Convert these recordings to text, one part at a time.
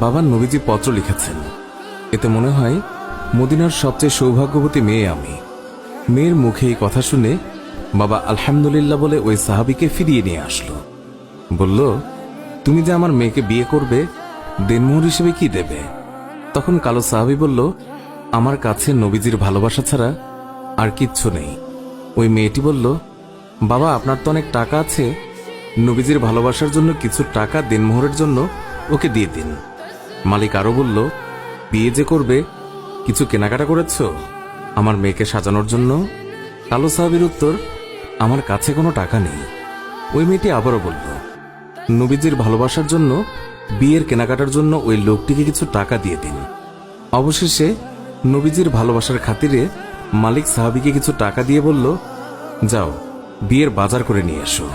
বাবা নবীজি পত্র লিখেছেন, এতে মনে হয় মদিনার সবচেয়ে সৌভাগ্যবতী মেয়ে আমি। মেয়ের মুখে এই কথা শুনে বাবা আলহামদুলিল্লাহ বলে ওই সাহাবীকে ফিরিয়ে নিয়ে আসলো। বলল, তুমি যে আমার মেয়েকে বিয়ে করবে, দেনমোহর হিসেবে কি দেবে? তখন কালো সাহাবী বলল, আমার কাছে নবীজির ভালোবাসা ছাড়া আর কিচ্ছু নেই। ওই মেয়েটি বলল, বাবা আপনার তো অনেক টাকা আছে, নবীজির ভালোবাসার জন্য কিছু টাকা দেনমোহরের জন্য ওকে দিয়ে দিন। মালিক আরো বলল, বিয়ে যে করবে, কিছু কেনাকাটা করেছ আমার মেয়েকে সাজানোর জন্য? কালো সাহাবীর উত্তর, আমার কাছে কোনো টাকা নেই। ওই মেয়েটি আবারও বলল, নবীজির ভালোবাসার জন্য বিয়ের কেনাকাটার জন্য ওই লোকটিকে কিছু টাকা দিয়ে দিন। অবশেষে নবীজির ভালোবাসার খাতিরে মালিক সাহাবীকে কিছু টাকা দিয়ে বলল, যাও বিয়ের বাজার করে নিয়ে এসো।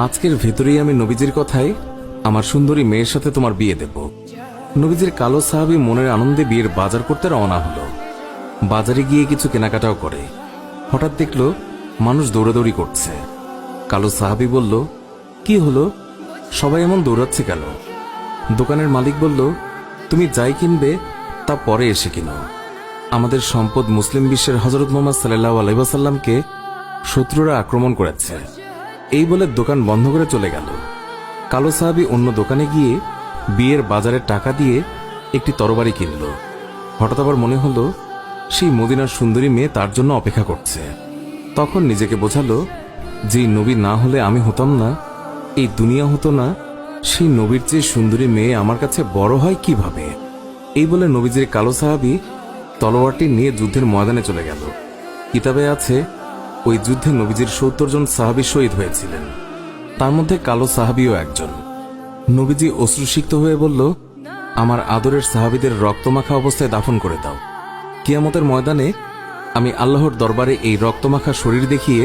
আজকের ভেতরেই আমি নবীজির কথায় আমার সুন্দরী মেয়ের সাথে তোমার বিয়ে দেব। নবীজির কালো সাহাবী মনের আনন্দে বিয়ের বাজার করতে রওনা হলো। বাজারে গিয়ে কিছু কেনাকাটাও করে। হঠাৎ দেখলো মানুষ দৌড়াদৌড়ি করছে। কালো সাহাবী বলল, কি হলো, সবাই এমন দৌড়াচ্ছে কেন? দোকানের মালিক বলল, তুমি যাই কিনবে তা পরে এসে কিনো। আমাদের সম্পদ মুসলিম বিশ্বের হযরত মুহাম্মদ সাল্লাল্লাহু আলাইহি ওয়াসাল্লামকে শত্রুরা আক্রমণ করেছে। এই বলে দোকান বন্ধ করে চলে গেল। কালো সাহাবী অন্য দোকানে গিয়ে বিয়ের বাজারের টাকা দিয়ে একটি তরবারি কিনল। হঠাৎ আবার মনে হলো সেই মদিনার সুন্দরী মেয়ে তার জন্য অপেক্ষা করছে। তখন নিজেকে বোঝালো, যেই নবী না হলে আমি হতাম না, এই দুনিয়া হতো না, সেই নবীর চেয়ে সুন্দরী মেয়ে আমার কাছে বড় হয় কিভাবে? এই বলে নবীজির কালো সাহাবী তলোয়ারটি নিয়ে যুদ্ধের ময়দানে চলে গেল। কিতাবে আছে, ওই যুদ্ধে নবীজির ৭০ জন সাহাবী শহীদ হয়েছিলেন, তার মধ্যে কালো সাহাবীও একজন। নবীজি অশ্রুসিক্ত হয়ে বলল, আমার আদরের সাহাবীদের রক্তমাখা অবস্থায় দাফন করে দাও। কিয়ামতের ময়দানে আমি আল্লাহর দরবারে এই রক্তমাখা শরীর দেখিয়ে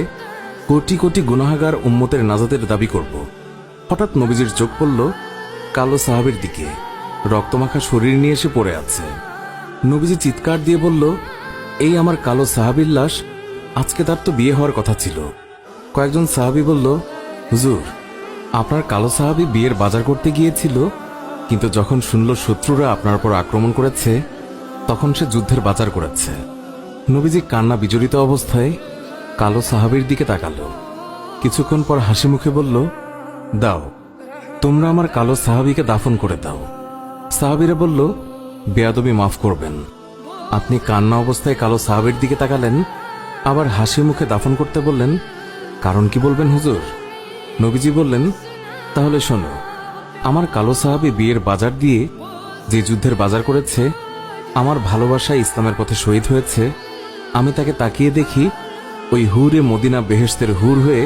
কোটি কোটি গুনাহগার উম্মতের নাজাতের দাবি করব। হঠাৎ নবীজির চোখ পড়ল কালো সাহাবীর দিকে, রক্তমাখা শরীর নিয়ে এসে পড়ে আছে। নবীজি চিৎকার দিয়ে বলল, এই আমার কালো সাহাবীর লাশ, আজকে তার তো বিয়ে হওয়ার কথা ছিল। কয়েকজন সাহাবী বলল, হুজুর, আপনার কালো সাহাবী বিয়ের বাজার করতে গিয়েছিল, কিন্তু যখন শুনল শত্রুরা আপনার উপর আক্রমণ করেছে, তখন সে যুদ্ধের বাজার করেছে। নবীজি কান্না বিজড়িত অবস্থায় কালো সাহাবীর দিকে তাকালো। কিছুক্ষণ পর হাসি মুখে বলল, দাও, তোমরা আমার কালো সাহাবীকে দাফন করে দাও। সাহাবীরা বলল, বেয়াদবি মাফ করবেন, আপনি কান্না অবস্থায় কালো সাহাবীর দিকে তাকালেন, আবার হাসি মুখে দাফন করতে বললেন, কারণ কি বলবেন হুজুর? নবীজি বললেন, তাহলে শোনো, আমার কালো সাহাবী বিয়ের বাজার দিয়ে যে যুদ্ধের বাজার করেছে, আমার ভালোবাসায় ইসলামের পথে শহীদ হয়েছে, আমি তাকে তাকিয়ে দেখি ওই হুরে মদিনা বেহেশতের হুর হয়ে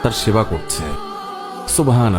তার সেবা করছে। সুবহানাল্লাহ।